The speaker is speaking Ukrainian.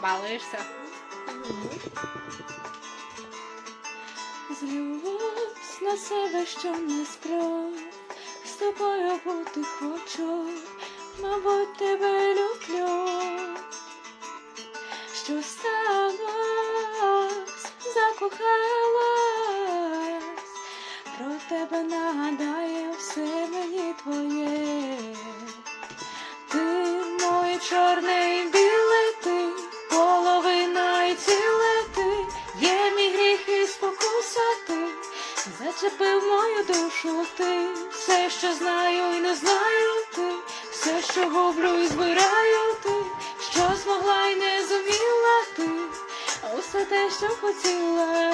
Балуєшся? Злюсь на себе, що не справ, з тобою бути хочу, мабуть, тебе люблю. Що сталось, закохалась, про тебе нагадає все мені твоє. Ти моє чорне і біле, ти половина і ціле, ти є мій гріх і спокуса, ти зачепив мою душу, ти все, що знаю і не знаю, ти все, що гублю і збираю, ти що змогла і не зуміла, ти усе те, що хотіла.